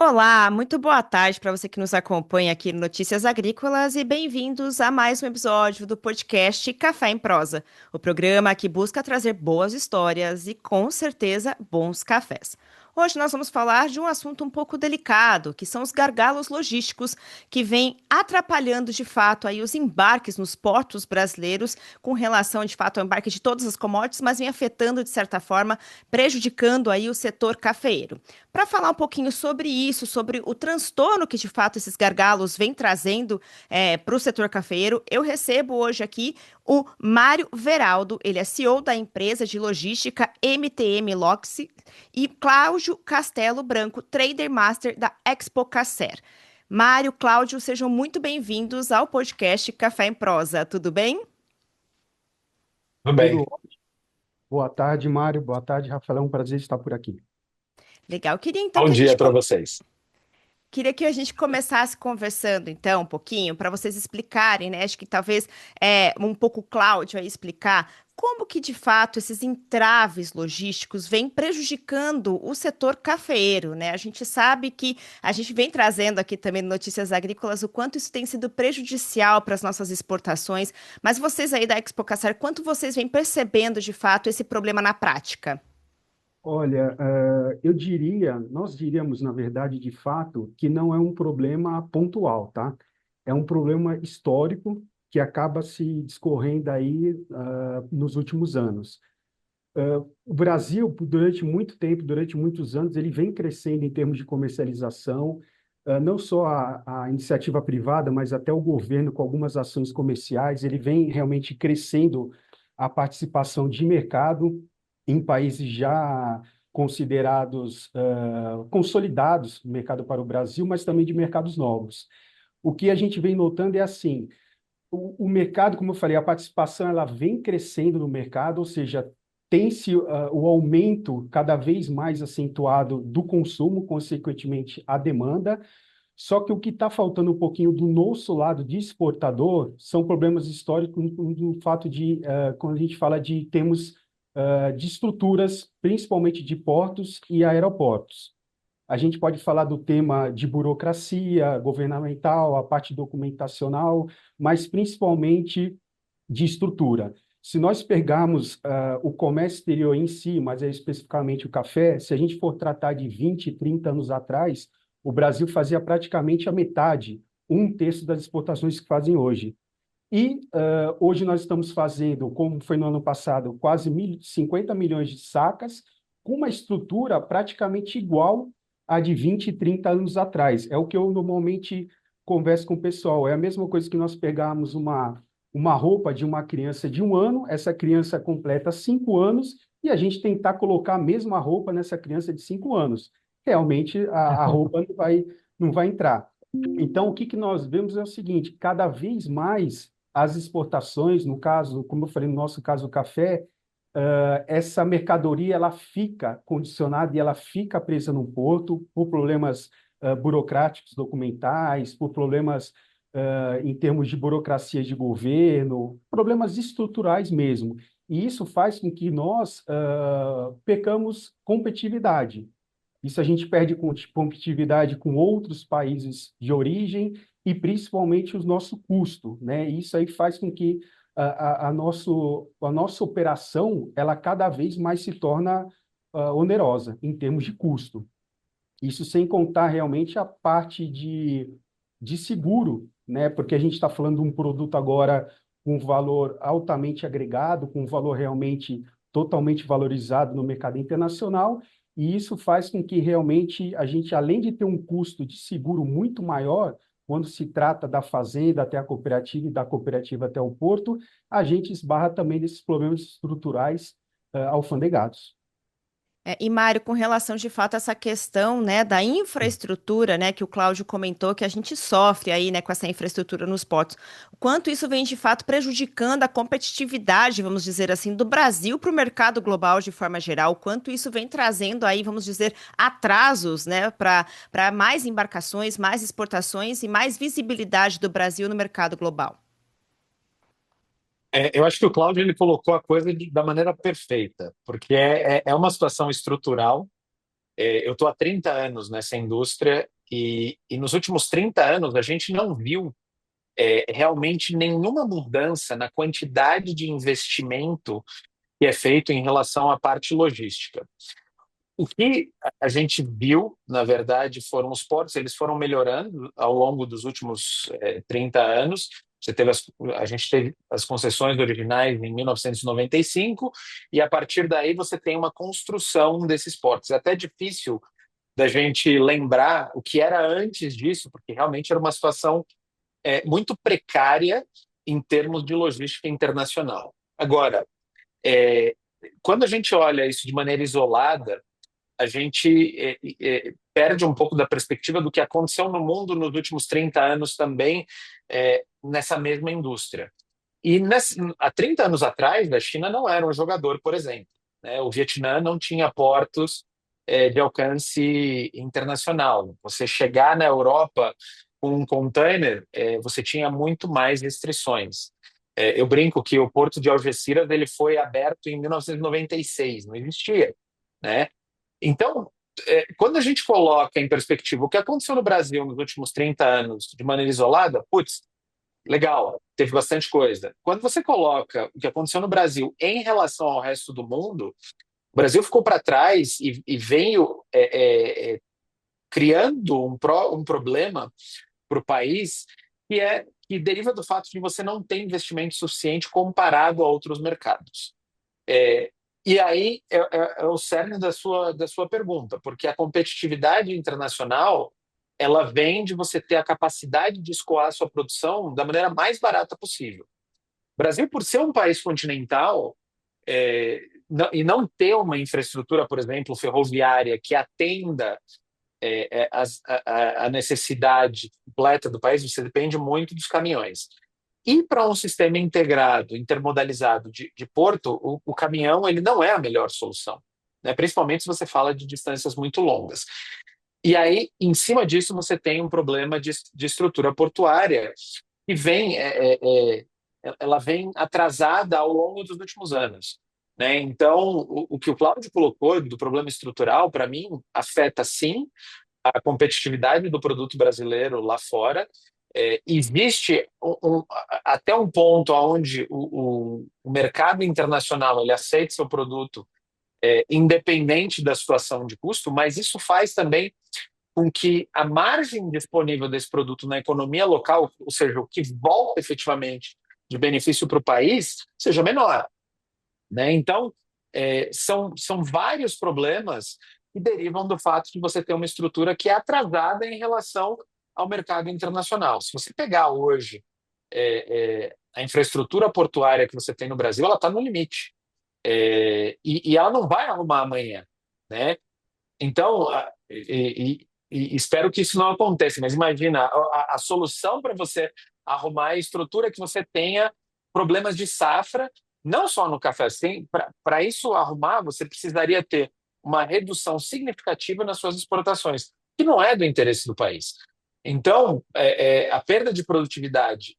Olá, muito boa tarde para você que nos acompanha aqui no Notícias Agrícolas e bem-vindos a mais um episódio do podcast Café em Prosa, o programa que busca trazer boas histórias e, com certeza, bons cafés. Hoje nós vamos falar de um assunto um pouco delicado, que são os gargalos logísticos que vêm atrapalhando de fato aí os embarques nos portos brasileiros com relação de fato ao embarque de todas as commodities, mas vem afetando de certa forma, prejudicando aí o setor cafeeiro. Para falar um pouquinho sobre isso, sobre o transtorno que de fato esses gargalos vêm trazendo para o setor cafeeiro, eu recebo hoje aqui o Mário Veraldo, ele é CEO da empresa de logística MTM Loxi, e Cláudio Castelo Branco, Trader Master da Expo Cacer. Mário, Cláudio, sejam muito bem-vindos ao podcast Café em Prosa, tudo bem? Tudo Tudo bem. ótimo. Boa tarde, Mário. Boa tarde, Rafael. É um prazer estar por aqui. Legal, queria então Bom que a gente dia para vocês. Queria que a gente começasse conversando, então, um pouquinho, para vocês explicarem, né? Acho que talvez um pouco o Cláudio aí explicar como que, de fato, esses entraves logísticos vêm prejudicando o setor cafeeiro, né? A gente sabe que a gente vem trazendo aqui também no Notícias Agrícolas o quanto isso tem sido prejudicial para as nossas exportações, mas vocês aí da Expo Caçar, quanto vocês vêm percebendo, de fato, esse problema na prática? Olha, nós diríamos, na verdade, de fato, que não é um problema pontual, tá? É um problema histórico que acaba se discorrendo aí, nos últimos anos. O Brasil, durante muito tempo, durante muitos anos, ele vem crescendo em termos de comercialização, não só a iniciativa privada, mas até o governo, com algumas ações comerciais, ele vem realmente crescendo a participação de mercado em países já considerados consolidados, mercado para o Brasil, mas também de mercados novos. O que a gente vem notando é assim, o mercado, como eu falei, a participação ela vem crescendo no mercado, ou seja, tem-se o aumento cada vez mais acentuado do consumo, consequentemente a demanda. Só que o que está faltando um pouquinho do nosso lado de exportador são problemas históricos do fato de, quando a gente fala de termos de estruturas, principalmente de portos e aeroportos. A gente pode falar do tema de burocracia governamental, a parte documentacional, mas principalmente de estrutura. Se nós pegarmos o comércio exterior em si, mas é especificamente o café, se a gente for tratar de 20, 30 anos atrás, o Brasil fazia praticamente a metade, um terço das exportações que fazem hoje. E hoje nós estamos fazendo, como foi no ano passado, quase 50 milhões de sacas, com uma estrutura praticamente igual à de 20 e 30 anos atrás. É o que eu normalmente converso com o pessoal. É a mesma coisa que nós pegarmos uma roupa de uma criança de 1 ano, essa criança completa 5 anos, e a gente tentar colocar a mesma roupa nessa criança de 5 anos. Realmente a roupa não vai entrar. Então, o que que nós vemos é o seguinte: cada vez mais as exportações, no caso, como eu falei, no nosso caso, o café, essa mercadoria ela fica condicionada e ela fica presa no porto por problemas burocráticos, documentais, por problemas em termos de burocracia de governo, problemas estruturais mesmo. E isso faz com que nós percamos competitividade. Isso a gente perde competitividade com outros países de origem e principalmente o nosso custo, né? Isso aí faz com que a nossa operação ela cada vez mais se torna onerosa em termos de custo. Isso sem contar realmente a parte de seguro, né? Porque a gente está falando de um produto agora com valor altamente agregado, com valor realmente totalmente valorizado no mercado internacional, e isso faz com que realmente a gente, além de ter um custo de seguro muito maior, quando se trata da fazenda até a cooperativa e da cooperativa até o porto, a gente esbarra também nesses problemas estruturais alfandegados. E Mário, com relação de fato a essa questão, né, da infraestrutura, né, que o Cláudio comentou que a gente sofre aí, né, com essa infraestrutura nos portos, o quanto isso vem de fato prejudicando a competitividade, vamos dizer assim, do Brasil para o mercado global de forma geral, o quanto isso vem trazendo aí, vamos dizer, atrasos, né, para mais embarcações, mais exportações e mais visibilidade do Brasil no mercado global. Eu acho que o Cláudio ele colocou a coisa da maneira perfeita, porque é uma situação estrutural. Eu estou há 30 anos nessa indústria e nos últimos 30 anos a gente não viu realmente nenhuma mudança na quantidade de investimento que é feito em relação à parte logística. O que a gente viu, na verdade, foram os portos, eles foram melhorando ao longo dos últimos 30 anos. A gente teve as concessões originais em 1995 e a partir daí você tem uma construção desses portos. É até difícil da gente lembrar o que era antes disso, porque realmente era uma situação muito precária em termos de logística internacional. Agora, é, quando a gente olha isso de maneira isolada, a gente perde um pouco da perspectiva do que aconteceu no mundo nos últimos 30 anos também nessa mesma indústria. Há 30 anos atrás, a China não era um jogador, por exemplo, né? O Vietnã não tinha portos de alcance internacional. Você chegar na Europa com um container, você tinha muito mais restrições. Eu brinco que o porto de Algeciras ele foi aberto em 1996, não existia, né? Então, quando a gente coloca em perspectiva o que aconteceu no Brasil nos últimos 30 anos de maneira isolada, putz, legal, teve bastante coisa. Quando você coloca o que aconteceu no Brasil em relação ao resto do mundo, o Brasil ficou para trás e veio criando um problema para o país que deriva do fato de você não ter investimento suficiente comparado a outros mercados. É, e aí é o cerne da sua pergunta, porque a competitividade internacional ela vem de você ter a capacidade de escoar a sua produção da maneira mais barata possível. O Brasil, por ser um país continental e não ter uma infraestrutura, por exemplo, ferroviária que atenda a necessidade completa do país, você depende muito dos caminhões. E para um sistema integrado, intermodalizado de porto, o caminhão ele não é a melhor solução, né? Principalmente se você fala de distâncias muito longas. E aí, em cima disso, você tem um problema de estrutura portuária que ela vem atrasada ao longo dos últimos anos, né? Então, o que o Cláudio colocou do problema estrutural, para mim, afeta sim a competitividade do produto brasileiro lá fora. Existe até um ponto onde o mercado internacional ele aceita seu produto independente da situação de custo, mas isso faz também com que a margem disponível desse produto na economia local, ou seja, o que volta efetivamente de benefício para o país, seja menor, né? Então, são vários problemas que derivam do fato de você ter uma estrutura que é atrasada em relação ao mercado internacional. Se você pegar hoje a infraestrutura portuária que você tem no Brasil, ela está no limite. E ela não vai arrumar amanhã, né? Então, e espero que isso não aconteça, mas imagina, a solução para você arrumar a estrutura que você tenha problemas de safra, não só no café. Para isso arrumar, você precisaria ter uma redução significativa nas suas exportações, que não é do interesse do país. Então, a perda de produtividade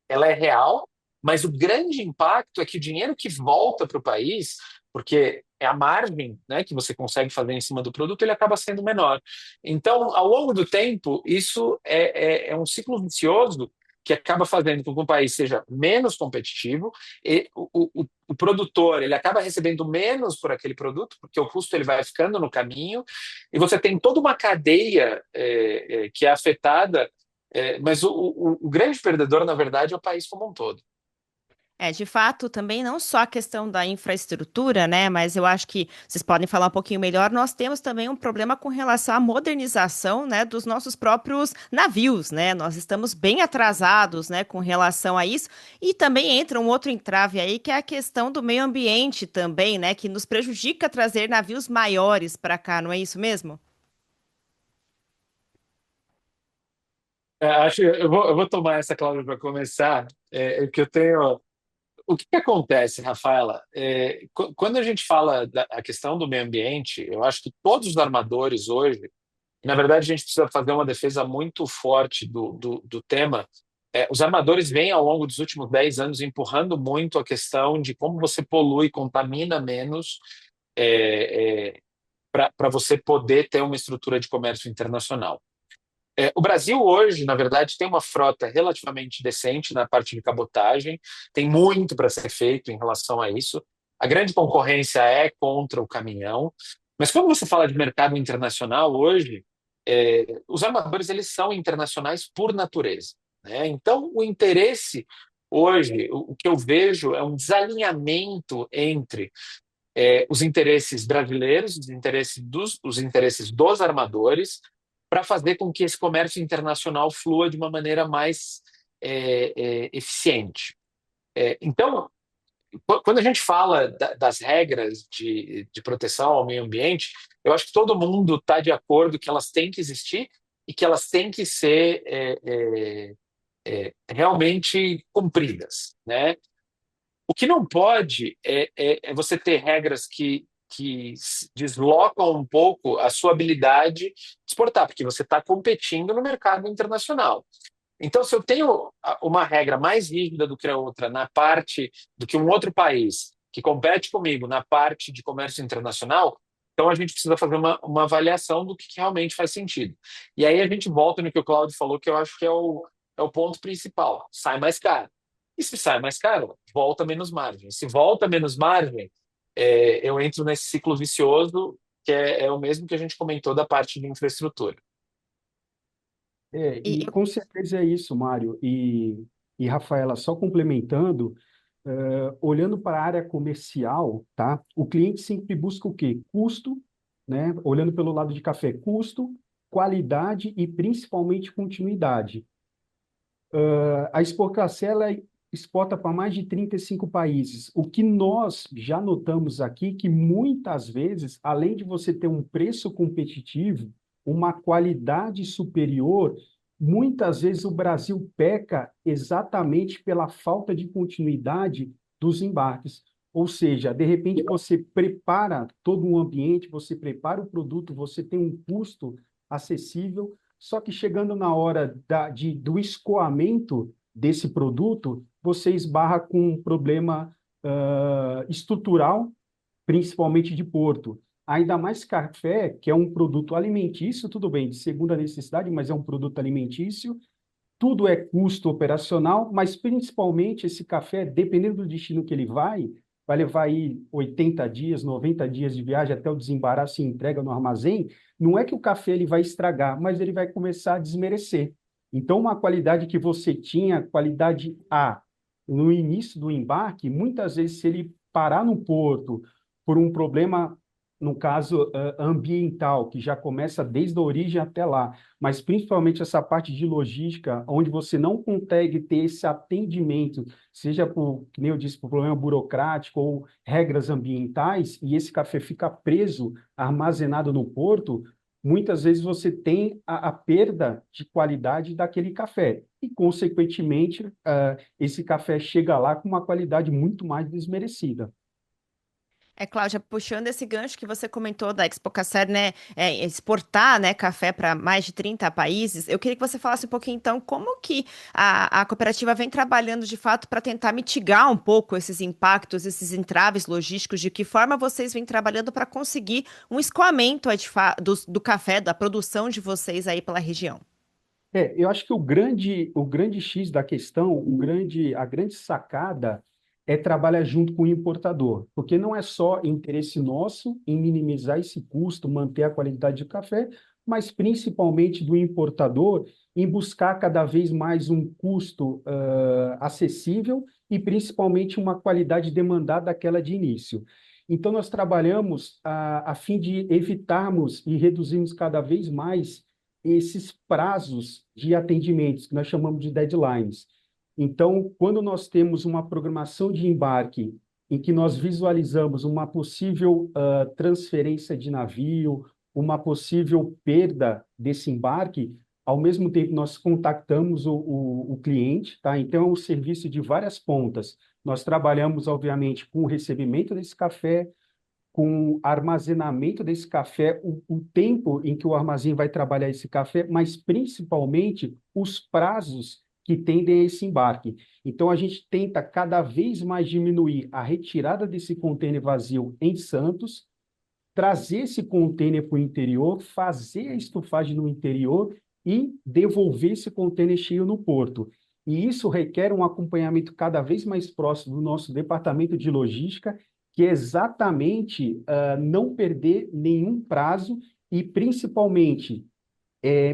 ela é real, mas o grande impacto é que o dinheiro que volta para o país, porque é a margem, né, que você consegue fazer em cima do produto, ele acaba sendo menor. Então, ao longo do tempo, isso é um ciclo vicioso que acaba fazendo com que o país seja menos competitivo e o produtor ele acaba recebendo menos por aquele produto, porque o custo ele vai ficando no caminho, e você tem toda uma cadeia que é afetada, mas o grande perdedor, na verdade, é o país como um todo. De fato, também não só a questão da infraestrutura, né? Mas eu acho que vocês podem falar um pouquinho melhor. Nós temos também um problema com relação à modernização, né, dos nossos próprios navios, né? Nós estamos bem atrasados, né, com relação a isso. E também entra um outro entrave aí, que é a questão do meio ambiente também, né? Que nos prejudica trazer navios maiores para cá, não é isso mesmo? Eu vou tomar essa, Cláudia, para começar, que eu tenho. O que acontece, Rafaela? Quando a gente fala da a questão do meio ambiente, eu acho que todos os armadores hoje, na verdade, a gente precisa fazer uma defesa muito forte do tema. Os armadores vêm, ao longo dos últimos 10 anos, empurrando muito a questão de como você polui, contamina menos, é, para você poder ter uma estrutura de comércio internacional. O Brasil hoje, na verdade, tem uma frota relativamente decente na parte de cabotagem, tem muito para ser feito em relação a isso. A grande concorrência é contra o caminhão, mas quando você fala de mercado internacional hoje, os armadores eles são internacionais por natureza, né? Então, o interesse hoje, o que eu vejo é um desalinhamento entre os interesses brasileiros, os interesses dos armadores, para fazer com que esse comércio internacional flua de uma maneira mais eficiente. Então, quando a gente fala das regras de proteção ao meio ambiente, eu acho que todo mundo está de acordo que elas têm que existir e que elas têm que ser realmente cumpridas, né? O que não pode é você ter regras que deslocam um pouco a sua habilidade de exportar, porque você está competindo no mercado internacional. Então, se eu tenho uma regra mais rígida do que a outra na parte do que um outro país que compete comigo na parte de comércio internacional, então a gente precisa fazer uma avaliação do que realmente faz sentido. E aí a gente volta no que o Claudio falou, que eu acho que é o ponto principal. Sai mais caro. E se sai mais caro, volta menos margem. Se volta menos margem, eu entro nesse ciclo vicioso, que é o mesmo que a gente comentou da parte de infraestrutura. E E com certeza é isso, Mário. E Rafaela, só complementando, olhando para a área comercial, tá? O cliente sempre busca o quê? Custo, né? Olhando pelo lado de café, custo, qualidade e principalmente continuidade. A Exportcafé, ela exporta para mais de 35 países. O que nós já notamos aqui que muitas vezes, além de você ter um preço competitivo, uma qualidade superior, muitas vezes o Brasil peca exatamente pela falta de continuidade dos embarques. Ou seja, de repente você prepara todo um ambiente, você prepara o produto, você tem um custo acessível, só que chegando na hora do escoamento desse produto, você esbarra com um problema estrutural, principalmente de porto. Ainda mais café, que é um produto alimentício, tudo bem, de segunda necessidade, mas é um produto alimentício. Tudo é custo operacional, mas principalmente esse café, dependendo do destino que ele vai levar aí 80 dias, 90 dias de viagem até o desembaraço e entrega no armazém. Não é que o café ele vai estragar, mas ele vai começar a desmerecer. Então, uma qualidade que você tinha, qualidade A, no início do embarque, muitas vezes, se ele parar no porto por um problema, no caso ambiental, que já começa desde a origem até lá, mas principalmente essa parte de logística, onde você não consegue ter esse atendimento, seja por, que nem eu disse, por problema burocrático ou regras ambientais, e esse café fica preso, armazenado no porto, muitas vezes você tem a perda de qualidade daquele café. E, consequentemente, esse café chega lá com uma qualidade muito mais desmerecida. Cláudia, puxando esse gancho que você comentou da Expocacer, né, exportar, né, café para mais de 30 países, eu queria que você falasse um pouquinho, então, como que a cooperativa vem trabalhando, de fato, para tentar mitigar um pouco esses impactos, esses entraves logísticos, de que forma vocês vêm trabalhando para conseguir um escoamento do café, da produção de vocês aí pela região? Eu acho que o grande X da questão, a grande sacada é trabalhar junto com o importador, porque não é só interesse nosso em minimizar esse custo, manter a qualidade do café, mas principalmente do importador em buscar cada vez mais um custo acessível e principalmente uma qualidade demandada daquela de início. Então, nós trabalhamos a fim de evitarmos e reduzirmos cada vez mais esses prazos de atendimentos, que nós chamamos de deadlines. Então, quando nós temos uma programação de embarque em que nós visualizamos uma possível transferência de navio, uma possível perda desse embarque, ao mesmo tempo nós contactamos o cliente, tá? Então, é um serviço de várias pontas. Nós trabalhamos, obviamente, com o recebimento desse café, com armazenamento desse café, o tempo em que o armazém vai trabalhar esse café, mas principalmente os prazos que tendem a esse embarque. Então, a gente tenta cada vez mais diminuir a retirada desse contêiner vazio em Santos, trazer esse container para o interior, fazer a estufagem no interior e devolver esse container cheio no porto. E isso requer um acompanhamento cada vez mais próximo do nosso departamento de logística, que é exatamente não perder nenhum prazo e, principalmente,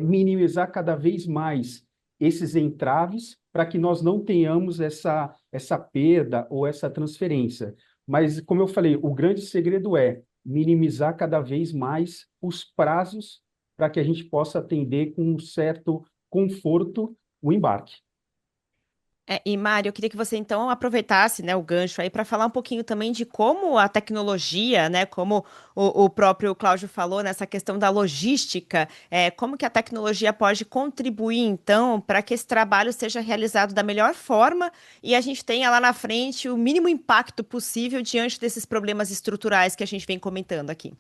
minimizar cada vez mais esses entraves para que nós não tenhamos essa perda ou essa transferência. Mas, como eu falei, o grande segredo é minimizar cada vez mais os prazos para que a gente possa atender com um certo conforto o embarque. E Mário, eu queria que você então aproveitasse, né, o gancho aí para falar um pouquinho também de como a tecnologia, né, como o próprio Cláudio falou nessa questão da logística, como que a tecnologia pode contribuir então para que esse trabalho seja realizado da melhor forma e a gente tenha lá na frente o mínimo impacto possível diante desses problemas estruturais que a gente vem comentando aqui.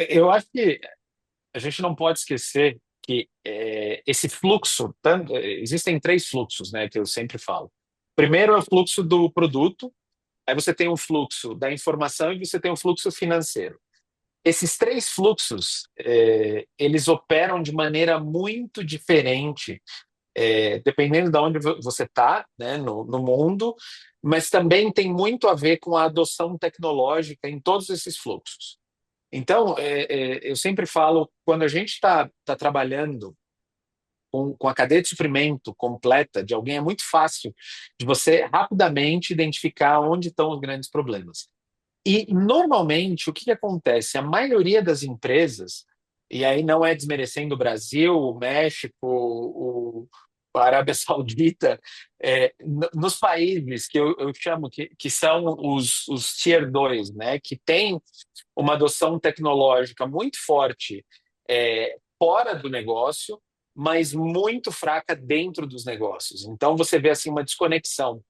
Eu acho que a gente não pode esquecer que esse fluxo, existem três fluxos, né, que eu sempre falo. Primeiro é o fluxo do produto, aí você tem o fluxo da informação e você tem o fluxo financeiro. Esses três fluxos, eles operam de maneira muito diferente, dependendo de onde você está, né, no mundo, mas também tem muito a ver com a adoção tecnológica em todos esses fluxos. Então, eu sempre falo, quando a gente está trabalhando com a cadeia de suprimento completa de alguém, é muito fácil de você rapidamente identificar onde estão os grandes problemas. E, normalmente, o que acontece? A maioria das empresas, e aí não é desmerecendo o Brasil, o México, a Arábia Saudita, nos países que eu chamo que são os Tier 2, né, que tem uma adoção tecnológica muito forte fora do negócio, mas muito fraca dentro dos negócios. Então, você vê assim uma desconexão,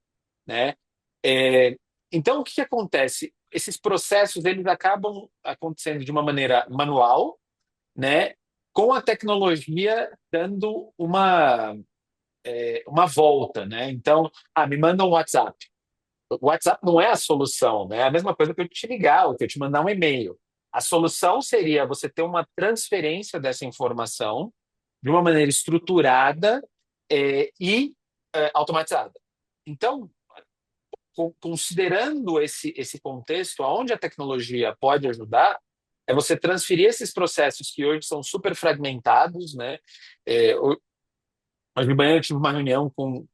né? É, então, o que acontece? Esses processos eles acabam acontecendo de uma maneira manual, né? Com a tecnologia dando uma volta, né? Então, me manda um WhatsApp. O WhatsApp não é a solução, né? É a mesma coisa que eu te ligar ou que eu te mandar um e-mail. A solução seria você ter uma transferência dessa informação de uma maneira estruturada e automatizada. Então, considerando esse contexto, onde a tecnologia pode ajudar, é você transferir esses processos que hoje são super fragmentados, né? Hoje de manhã eu tive uma reunião com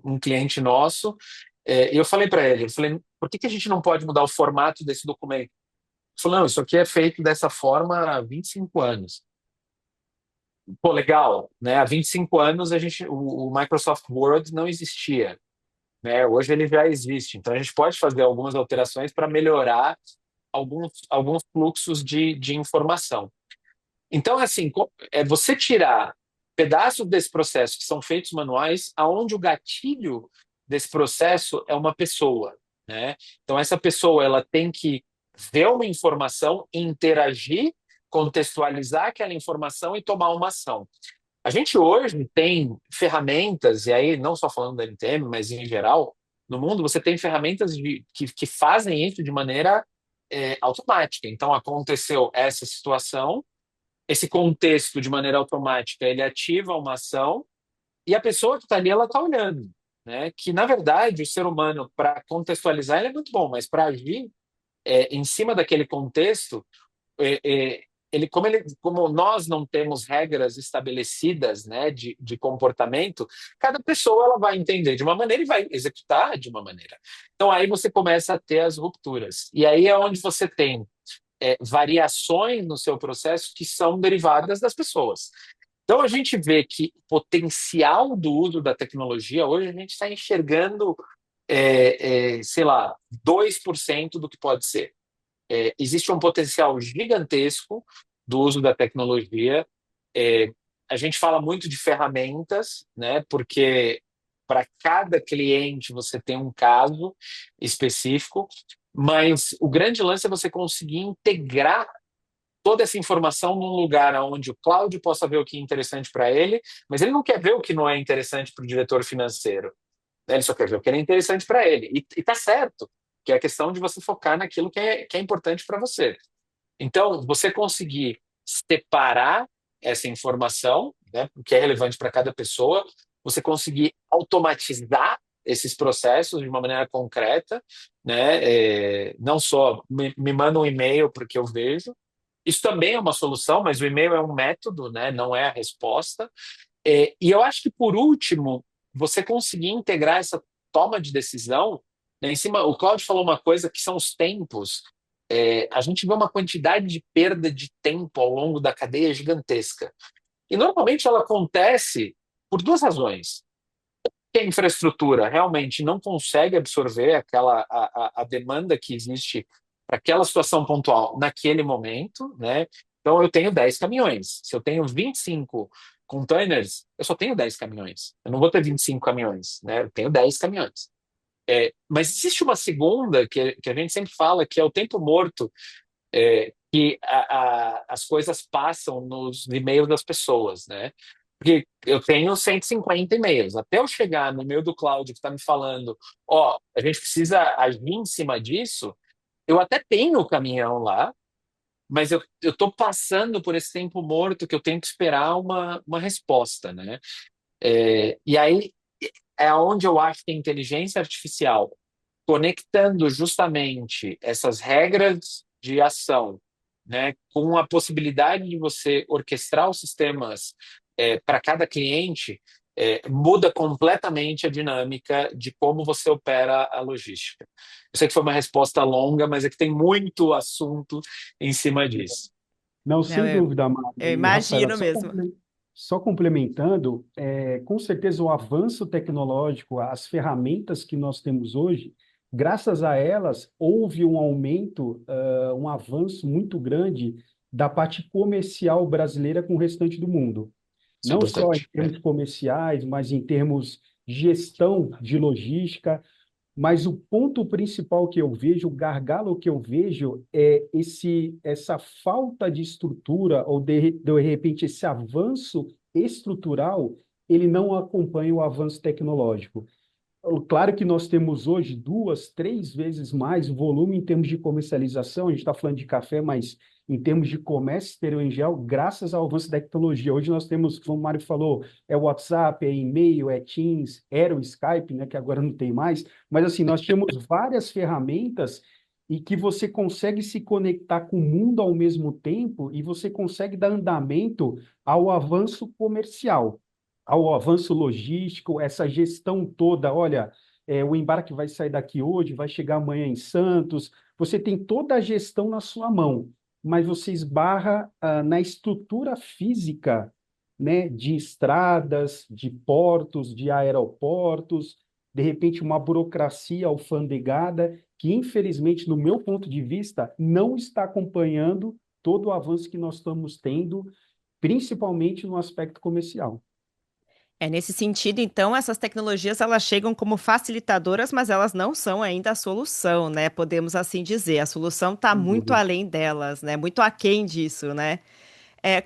um cliente nosso e eu falei para ele, eu falei, por que a gente não pode mudar o formato desse documento? Ele falou, não, isso aqui é feito dessa forma há 25 anos. Pô, legal, né? Há 25 anos o Microsoft Word não existia, né? Hoje ele já existe, então a gente pode fazer algumas alterações para melhorar alguns fluxos de informação. Então, assim, é você tirar pedaços desse processo que são feitos manuais, aonde o gatilho desse processo é uma pessoa, né? Então, essa pessoa ela tem que ver uma informação, interagir, contextualizar aquela informação e tomar uma ação. A gente hoje tem ferramentas, e aí não só falando da NTM, mas em geral, no mundo, você tem ferramentas que fazem isso de maneira automática. Então, aconteceu essa situação, esse contexto de maneira automática, ele ativa uma ação e a pessoa que está ali, ela está olhando. Né? Que, na verdade, o ser humano, para contextualizar, ele é muito bom, mas para agir em cima daquele contexto, é, é, como nós não temos regras estabelecidas, né, de comportamento, cada pessoa ela vai entender de uma maneira e vai executar de uma maneira. Então aí você começa a ter as rupturas. E aí é onde você tem variações no seu processo que são derivadas das pessoas. Então a gente vê que o potencial do uso da tecnologia, hoje a gente está enxergando, sei lá, 2% do que pode ser. Existe um potencial gigantesco do uso da tecnologia. A gente fala muito de ferramentas, né? Porque para cada cliente você tem um caso específico, mas o grande lance é você conseguir integrar toda essa informação num lugar onde o Cláudio possa ver o que é interessante para ele, mas ele não quer ver o que não é interessante para o diretor financeiro. Né? Ele só quer ver o que é interessante para ele. E tá certo. que é a questão de você focar naquilo que é importante para você. Então, você conseguir separar essa informação, né, o que é relevante para cada pessoa, você conseguir automatizar esses processos de uma maneira concreta, né, não só me manda um e-mail porque eu vejo. Isso também é uma solução, mas o e-mail é um método, né, não é a resposta. E eu acho que, por último, você conseguir integrar essa toma de decisão, né, em cima. O Claudio falou uma coisa que são os tempos. A gente vê uma quantidade de perda de tempo ao longo da cadeia gigantesca. E normalmente ela acontece por duas razões. Que a infraestrutura realmente não consegue absorver a demanda que existe para aquela situação pontual naquele momento, né? Então, eu tenho 10 caminhões. Se eu tenho 25 containers, eu só tenho 10 caminhões. Eu não vou ter 25 caminhões, né? Eu tenho 10 caminhões. Mas existe uma segunda que a gente sempre fala, que é o tempo morto, que as coisas passam nos e-mails das pessoas, né? Porque eu tenho 150 e-mails. Até eu chegar no e-mail do Cláudio que está me falando, a gente precisa agir em cima disso, eu até tenho o caminhão lá, mas eu estou passando por esse tempo morto que eu tenho que esperar uma resposta, né? E aí é onde eu acho que a inteligência artificial, conectando justamente essas regras de ação, né, com a possibilidade de você orquestrar os sistemas para cada cliente, muda completamente a dinâmica de como você opera a logística. Eu sei que foi uma resposta longa, mas é que tem muito assunto em cima disso. Não, Não, sem dúvida, Mário. eu E, Rafaela, imagino mesmo. só complementando, com certeza o avanço tecnológico, as ferramentas que nós temos hoje, graças a elas, houve um aumento, um avanço muito grande da parte comercial brasileira com o restante do mundo. Isso é Não só em importante. termos comerciais, mas em termos de gestão de logística. Mas o ponto principal que eu vejo, o gargalo que eu vejo é essa falta de estrutura ou de repente esse avanço estrutural, ele não acompanha o avanço tecnológico. Claro que nós temos hoje duas, três vezes mais volume em termos de comercialização, a gente está falando de café, mas em termos de comércio exterior em geral, graças ao avanço da tecnologia. Hoje nós temos, como o Mário falou, WhatsApp, e-mail, Teams, era o Skype, né, que agora não tem mais, mas assim, nós temos várias ferramentas e que você consegue se conectar com o mundo ao mesmo tempo e você consegue dar andamento ao avanço comercial, ao avanço logístico, essa gestão toda. Olha, o embarque vai sair daqui hoje, vai chegar amanhã em Santos. Você tem toda a gestão na sua mão, mas você esbarra na estrutura física, né, de estradas, de portos, de aeroportos, de repente uma burocracia alfandegada que, infelizmente, no meu ponto de vista, não está acompanhando todo o avanço que nós estamos tendo, principalmente no aspecto comercial. Nesse sentido, então, essas tecnologias elas chegam como facilitadoras, mas elas não são ainda a solução, né? Podemos assim dizer. A solução está Sem muito dúvida. além delas, né? Muito aquém disso, né?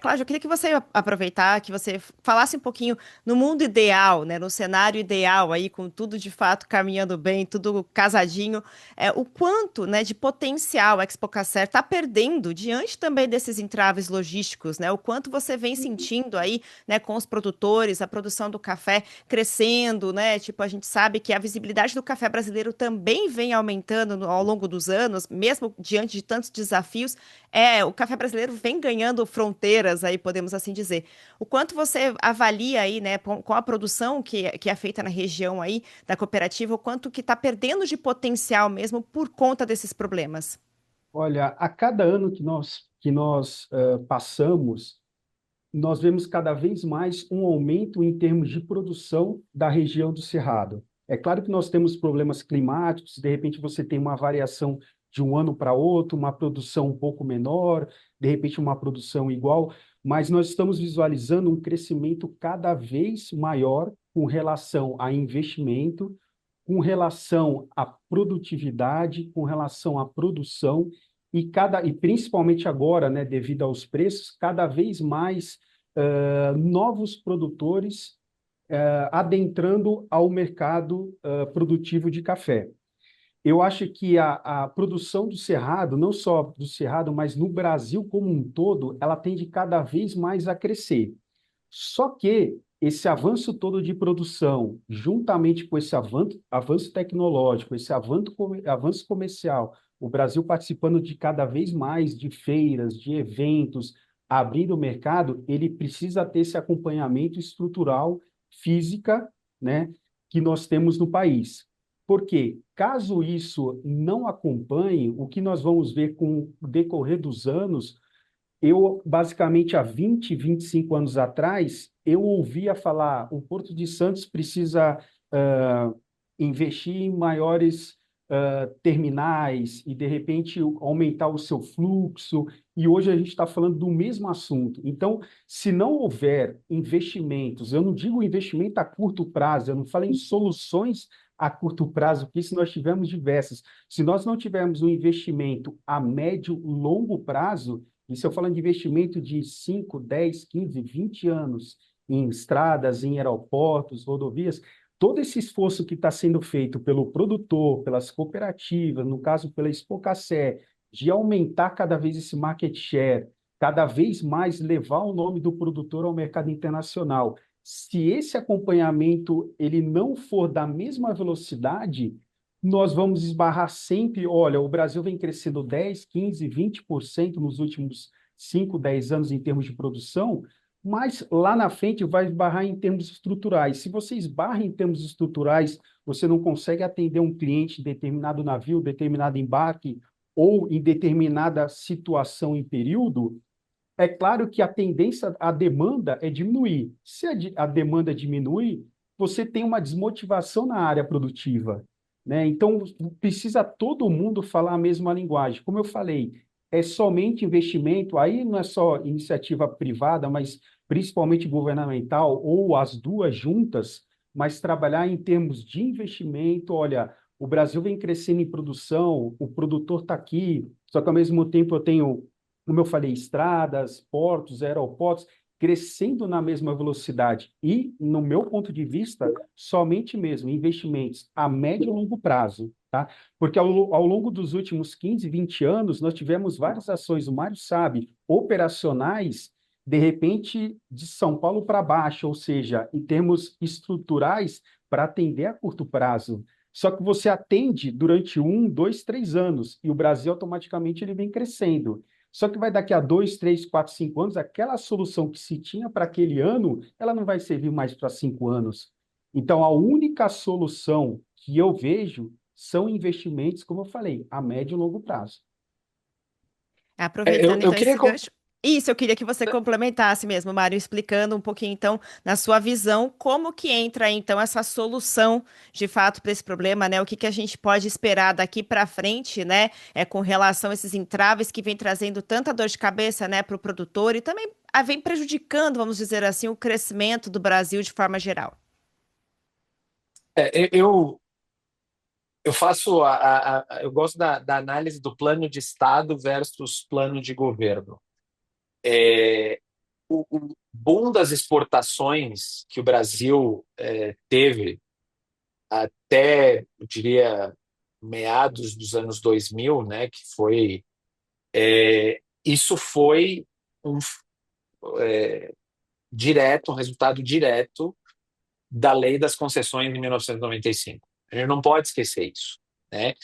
Cláudio, eu queria que você aproveitar, que você falasse um pouquinho no mundo ideal, né, no cenário ideal aí, com tudo de fato caminhando bem, tudo casadinho, o quanto, né, de potencial a Expocacer está perdendo diante também desses entraves logísticos, né, o quanto você vem sentindo aí, né, com os produtores, a produção do café crescendo, né, tipo, a gente sabe que a visibilidade do café brasileiro também vem aumentando ao longo dos anos, mesmo diante de tantos desafios, o café brasileiro vem ganhando fronteiras aí, podemos assim dizer. O quanto você avalia aí, né, com a produção que é feita na região aí da cooperativa, o quanto que está perdendo de potencial mesmo por conta desses problemas? Olha, a cada ano que nós passamos, nós vemos cada vez mais um aumento em termos de produção da região do Cerrado. É claro que nós temos problemas climáticos, de repente você tem uma variação de um ano para outro, uma produção um pouco menor, de repente uma produção igual, mas nós estamos visualizando um crescimento cada vez maior com relação a investimento, com relação à produtividade, com relação à produção e principalmente agora, né, devido aos preços, cada vez mais novos produtores adentrando ao mercado produtivo de café. Eu acho que a produção do Cerrado, não só do Cerrado, mas no Brasil como um todo, ela tende cada vez mais a crescer. Só que esse avanço todo de produção, juntamente com esse avanço tecnológico, esse avanço comercial, o Brasil participando de cada vez mais de feiras, de eventos, abrindo o mercado, ele precisa ter esse acompanhamento estrutural, física, né, que nós temos no país. Porque, caso isso não acompanhe, o que nós vamos ver com o decorrer dos anos, eu, basicamente, há 25 anos atrás, eu ouvia falar, o Porto de Santos precisa investir em maiores terminais e, de repente, aumentar o seu fluxo. E hoje a gente está falando do mesmo assunto. Então, se não houver investimentos, eu não digo investimento a curto prazo, eu não falo em soluções a curto prazo, porque se nós tivermos diversas, se nós não tivermos um investimento a médio, longo prazo, e se eu falando de investimento de 5, 10, 15, 20 anos em estradas, em aeroportos, rodovias, todo esse esforço que está sendo feito pelo produtor, pelas cooperativas, no caso pela Expocacé, de aumentar cada vez esse market share, cada vez mais levar o nome do produtor ao mercado internacional. Se esse acompanhamento ele não for da mesma velocidade, nós vamos esbarrar sempre, olha, o Brasil vem crescendo 10, 15, 20% nos últimos 5, 10 anos em termos de produção, mas lá na frente vai esbarrar em termos estruturais. Se você esbarra em termos estruturais, você não consegue atender um cliente em determinado navio, determinado embarque ou em determinada situação em período, é claro que a tendência, a demanda é diminuir. Se a demanda diminui, você tem uma desmotivação na área produtiva, né? Então, precisa todo mundo falar a mesma linguagem. Como eu falei, é somente investimento, aí não é só iniciativa privada, mas principalmente governamental, ou as duas juntas, mas trabalhar em termos de investimento. Olha, o Brasil vem crescendo em produção, o produtor está aqui, só que ao mesmo tempo eu tenho, como eu falei, estradas, portos, aeroportos, crescendo na mesma velocidade. E, no meu ponto de vista, somente mesmo investimentos a médio e longo prazo, tá? Porque ao longo dos últimos 15, 20 anos, nós tivemos várias ações, o Mário sabe, operacionais, de repente, de São Paulo para baixo, ou seja, em termos estruturais, para atender a curto prazo. Só que você atende durante 1, 2, 3 anos, e o Brasil automaticamente ele vem crescendo. Só que vai daqui a 2, 3, 4, 5 anos, aquela solução que se tinha para aquele ano, ela não vai servir mais para 5 anos. Então, a única solução que eu vejo são investimentos, como eu falei, a médio e longo prazo. Eu, Aproveitando eu então queria. esse gancho. Isso, eu queria que você complementasse mesmo, Mário, explicando um pouquinho então, na sua visão, como que entra então essa solução de fato para esse problema, né? O que que a gente pode esperar daqui para frente, né? Com relação a esses entraves que vem trazendo tanta dor de cabeça, né, para o produtor e também vem prejudicando, vamos dizer assim, o crescimento do Brasil de forma geral. Eu faço eu gosto da análise do plano de Estado versus plano de governo. O boom das exportações que o Brasil teve até, eu diria, meados dos anos 2000, né, que foi isso foi um um resultado direto da Lei das Concessões de 1995. A gente não pode esquecer isso, né?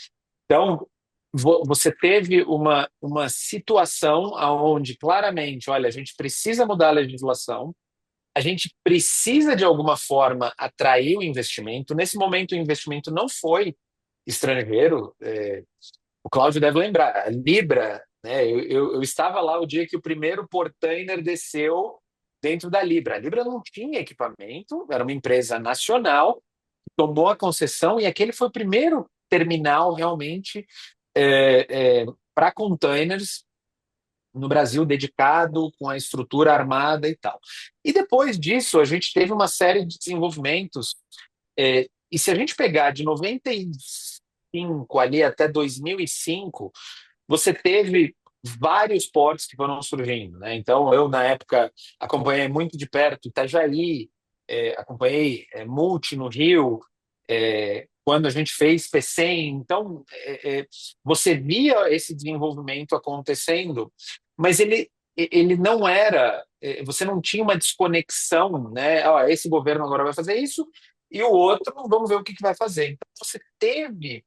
Então, você teve uma situação onde claramente, olha, a gente precisa mudar a legislação, a gente precisa de alguma forma atrair o investimento. Nesse momento, o investimento não foi estrangeiro. O Cláudio deve lembrar, a Libra, né? Eu estava lá o dia que o primeiro portainer desceu dentro da Libra. A Libra não tinha equipamento, era uma empresa nacional, tomou a concessão e aquele foi o primeiro terminal realmente para containers no Brasil dedicado, com a estrutura armada e tal. E depois disso, a gente teve uma série de desenvolvimentos. E se a gente pegar de 95 ali até 2005, você teve vários portos que foram surgindo, né? Então, eu, na época, acompanhei muito de perto Itajaí, acompanhei Multi no Rio, quando a gente fez PCM, então você via esse desenvolvimento acontecendo, mas ele não era, você não tinha uma desconexão, né? Ó, esse governo agora vai fazer isso e o outro, vamos ver o que vai fazer. Então você teve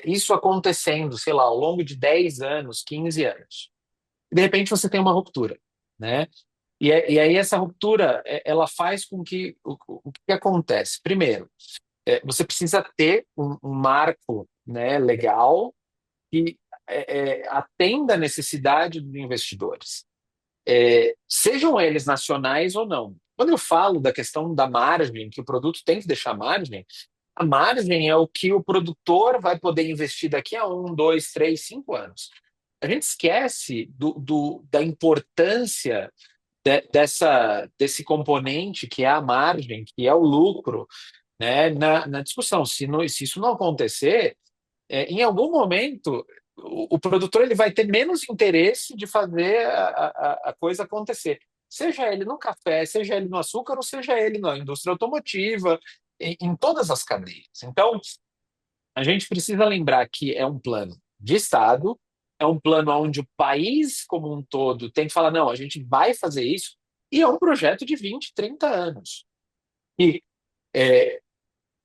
isso acontecendo, sei lá, ao longo de 10 anos, 15 anos. De repente você tem uma ruptura, né? E aí essa ruptura, ela faz com que o que acontece? Primeiro, você precisa ter um marco, né, legal que atenda a necessidade dos investidores, sejam eles nacionais ou não. Quando eu falo da questão da margem, que o produto tem que deixar margem, a margem é o que o produtor vai poder investir daqui a 1, 2, 3, 5 anos. A gente esquece da importância desse componente que é a margem, que é o lucro, né, na discussão. Se isso não acontecer, em algum momento o produtor ele vai ter menos interesse de fazer a coisa acontecer. Seja ele no café, seja ele no açúcar, ou seja ele na indústria automotiva, em todas as cadeias. Então, a gente precisa lembrar que é um plano de Estado, é um plano onde o país como um todo tem que falar, não, a gente vai fazer isso, e é um projeto de 20, 30 anos. E é,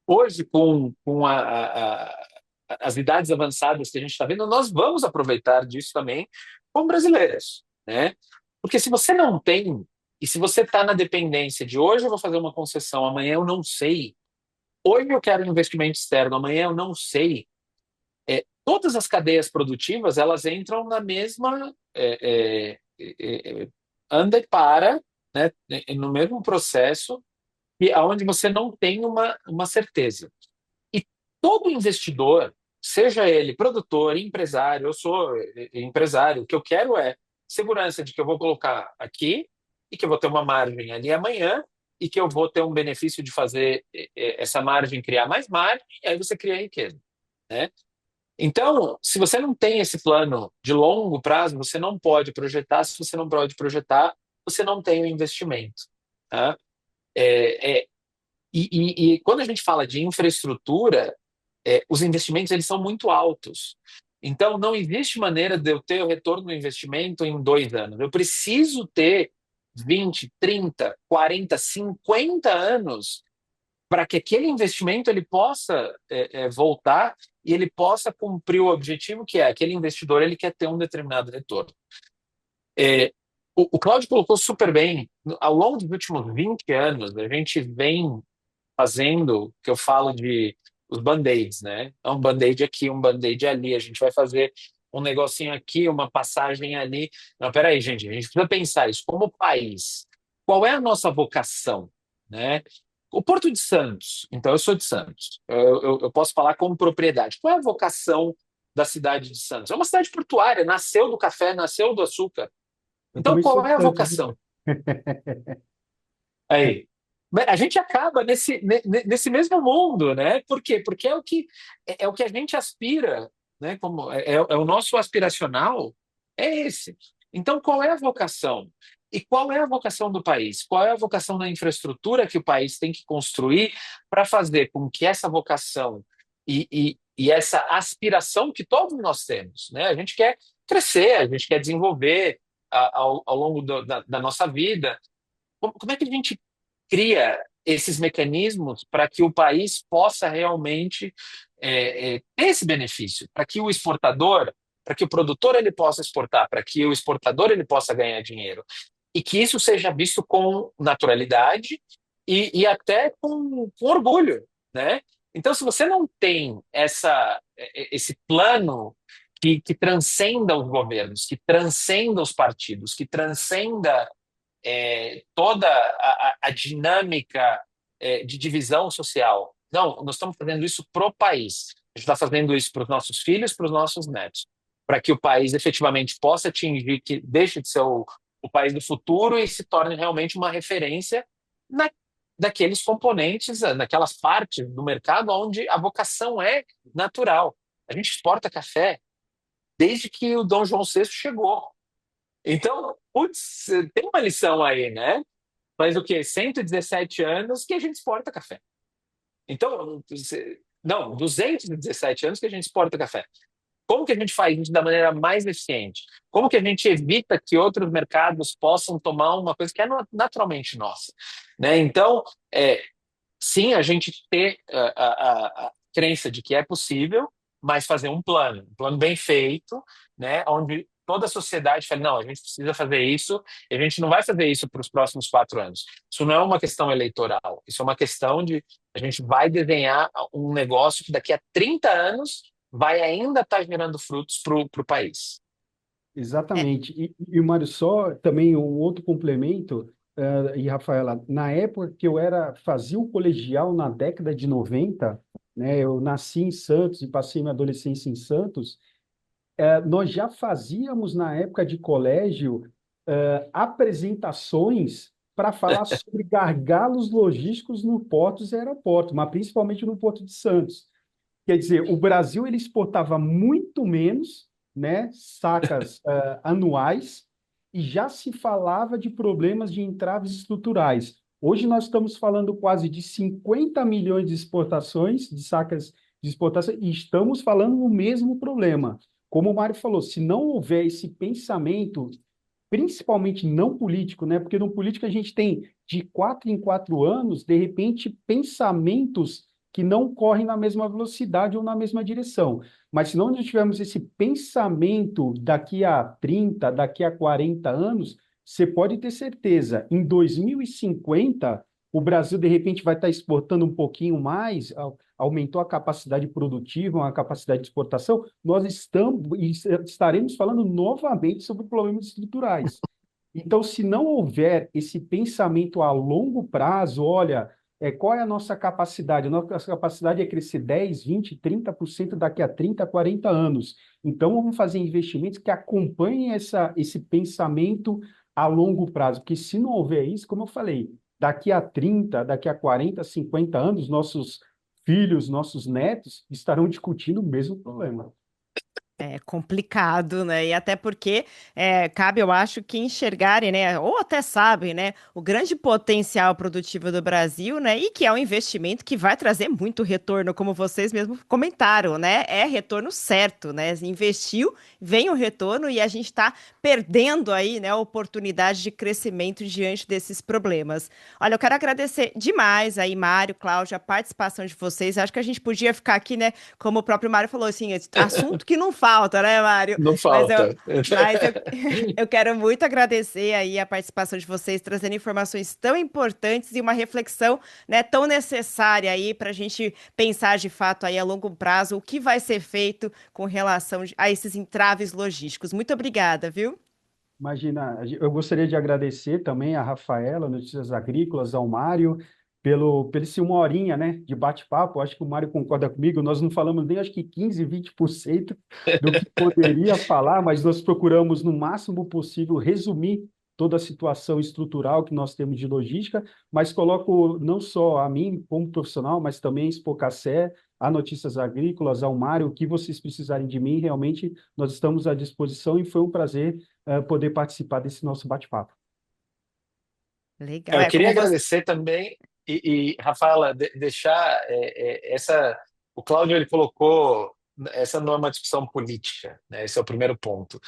hoje, com as idades avançadas que a gente está vendo, nós vamos aproveitar disso também como brasileiros, né? Porque se você não tem, e se você está na dependência de hoje eu vou fazer uma concessão, amanhã eu não sei, hoje eu quero um investimento externo, amanhã eu não sei, todas as cadeias produtivas elas entram na mesma anda e para, né, no mesmo processo e aonde você não tem uma certeza. E todo investidor, seja ele produtor, empresário, eu sou empresário, o que eu quero é segurança de que eu vou colocar aqui e que eu vou ter uma margem ali amanhã e que eu vou ter um benefício de fazer essa margem criar mais margem e aí você cria riqueza, né? Então, se você não tem esse plano de longo prazo, você não pode projetar. Se você não pode projetar, você não tem o investimento, tá? É, é, e quando a gente fala de infraestrutura, os investimentos eles são muito altos. Então, não existe maneira de eu ter o retorno do investimento em 2 anos. Eu preciso ter 20, 30, 40, 50 anos para que aquele investimento ele possa voltar e ele possa cumprir o objetivo que é aquele investidor ele quer ter um determinado retorno. É, o Cláudio colocou super bem, ao longo dos últimos 20 anos, a gente vem fazendo, que eu falo de os band-aids, né? É um band-aid aqui, um band-aid ali, a gente vai fazer um negocinho aqui, uma passagem ali. Não, peraí, gente, a gente precisa pensar isso como país. Qual é a nossa vocação, né? O Porto de Santos, então eu sou de Santos, eu posso falar como propriedade. Qual é a vocação da cidade de Santos? É uma cidade portuária, nasceu do café, nasceu do açúcar. Eu Então, também sou qual de é a Santos, viu? vocação? Aí. A gente acaba nesse mesmo mundo, né? Por quê? Porque é o que a gente aspira, né? Como é o nosso aspiracional, é esse. Então, qual é a vocação? E qual é a vocação do país? Qual é a vocação da infraestrutura que o país tem que construir para fazer com que essa vocação e essa aspiração que todos nós temos, né? A gente quer crescer, a gente quer desenvolver ao longo da nossa vida. Como é que a gente cria esses mecanismos para que o país possa realmente ter esse benefício, para que o exportador, para que o produtor ele possa exportar, para que o exportador ele possa ganhar dinheiro e que isso seja visto com naturalidade e até com orgulho, né? Então, se você não tem esse plano que transcenda os governos, que transcenda os partidos, que transcenda toda a dinâmica de divisão social. Não, nós estamos fazendo isso para o país. A gente está fazendo isso para os nossos filhos, para os nossos netos, para que o país efetivamente possa atingir, que deixe de ser o país do futuro e se torne realmente uma referência na, daqueles componentes, naquelas partes do mercado onde a vocação é natural. A gente exporta café desde que o Dom João VI chegou. Então, putz, tem uma lição aí, né? Faz o quê? 117 anos que a gente exporta café. Então, não, 217 anos que a gente exporta café. Como que a gente faz isso da maneira mais eficiente? Como que a gente evita que outros mercados possam tomar uma coisa que é naturalmente nossa, né? Então, sim, a gente ter a crença de que é possível, mas fazer um plano bem feito, né? Onde toda a sociedade fala, não, a gente precisa fazer isso, e a gente não vai fazer isso para os próximos 4 anos. Isso não é uma questão eleitoral, isso é uma questão de a gente vai desenhar um negócio que daqui a 30 anos vai ainda estar gerando frutos para o país. É, Exatamente. E Mário, só também um outro complemento, e Rafaela, na época que eu fazia o colegial na década de 90, né, eu nasci em Santos e passei minha adolescência em Santos, nós já fazíamos na época de colégio apresentações para falar sobre gargalos logísticos no portos e aeroportos, mas principalmente no Porto de Santos. Quer dizer, o Brasil ele exportava muito menos, né, sacas anuais, e já se falava de problemas de entraves estruturais. Hoje nós estamos falando quase de 50 milhões de exportações, de sacas de exportação, e estamos falando do mesmo problema. Como o Mário falou, se não houver esse pensamento, principalmente não político, né? Porque no político a gente tem de 4 em 4 anos, de repente, pensamentos que não correm na mesma velocidade ou na mesma direção. Mas se nós não tivermos esse pensamento daqui a 30, daqui a 40 anos, você pode ter certeza, em 2050, o Brasil, de repente, vai estar exportando um pouquinho mais, aumentou a capacidade produtiva, a capacidade de exportação, nós estaremos falando novamente sobre problemas estruturais. Então, se não houver esse pensamento a longo prazo, olha, qual é a nossa capacidade? A nossa capacidade é crescer 10, 20, 30% daqui a 30, 40 anos. Então, vamos fazer investimentos que acompanhem esse pensamento a longo prazo, porque se não houver isso, como eu falei, daqui a 30, daqui a 40, 50 anos, nossos filhos, nossos netos estarão discutindo o mesmo problema. é complicado, né? E até porque cabe, eu acho, que enxergarem, né? Ou até sabem, né? O grande potencial produtivo do Brasil, né? E que é um investimento que vai trazer muito retorno, como vocês mesmos comentaram, né? É retorno certo, né? Investiu, vem o retorno e a gente está perdendo aí, né? A oportunidade de crescimento diante desses problemas. Olha, eu quero agradecer demais aí, Mário, Cláudia, a participação de vocês. Acho que a gente podia ficar aqui, né? Como o próprio Mário falou, assim, assunto que não falta, né, Mário? Não Mas eu, falta. mas eu, eu quero muito agradecer aí a participação de vocês, trazendo informações tão importantes e uma reflexão, né, tão necessária aí para a gente pensar de fato aí a longo prazo o que vai ser feito com relação a esses entraves logísticos. Muito obrigada, viu? Imagina, eu gostaria de agradecer também a Rafaela, Notícias Agrícolas, ao Mário, pelo esse 1 horinha, né, de bate-papo. Acho que o Mário concorda comigo, nós não falamos nem, acho que 15, 20% do que poderia falar, mas nós procuramos, no máximo possível, resumir toda a situação estrutural que nós temos de logística, mas coloco não só a mim como profissional, mas também a Expocacé, a Notícias Agrícolas, ao Mário, o que vocês precisarem de mim, realmente nós estamos à disposição e foi um prazer poder participar desse nosso bate-papo. Legal. Eu É queria como você. agradecer também Rafaela, deixar essa. O Cláudio ele colocou essa não é uma discussão política, né? Esse é o primeiro ponto.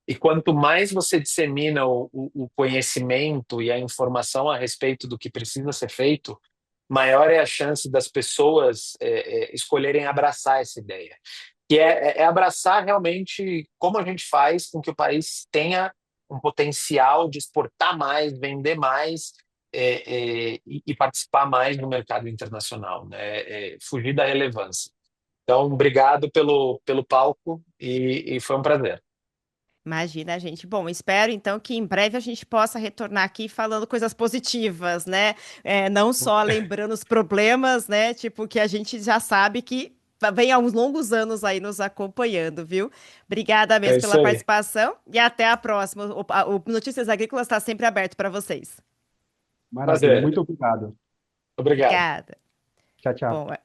E quanto mais você dissemina o conhecimento e a informação a respeito do que precisa ser feito, maior é a chance das pessoas escolherem abraçar essa ideia, que é abraçar realmente como a gente faz com que o país tenha um potencial de exportar mais, vender mais e participar mais no mercado internacional, né? Fugir da relevância. Então, obrigado pelo palco e foi um prazer. Imagina, gente. Bom, espero então que em breve a gente possa retornar aqui falando coisas positivas, né? Não só lembrando os problemas, né? Tipo, que a gente já sabe que vem há uns longos anos aí nos acompanhando, viu? Obrigada É mesmo isso pela aí. participação e até a próxima. O Notícias Agrícolas está sempre aberto para vocês. Maravilha, Prazer. muito obrigado. Obrigado. Obrigada. Tchau, tchau. Bom,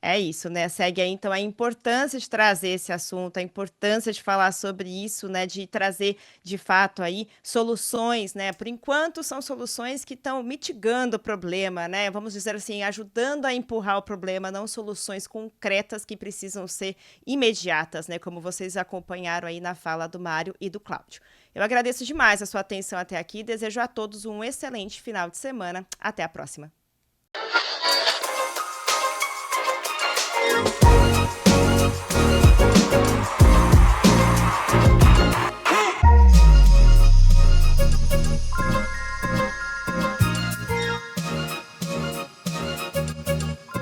É isso, né? Segue aí, então, a importância de trazer esse assunto, a importância de falar sobre isso, né? De trazer, de fato, aí soluções, né? Por enquanto, são soluções que estão mitigando o problema, né? Vamos dizer assim, ajudando a empurrar o problema, não soluções concretas que precisam ser imediatas, né? Como vocês acompanharam aí na fala do Mário e do Cláudio. Eu agradeço demais a sua atenção até aqui e desejo a todos um excelente final de semana. Até a próxima.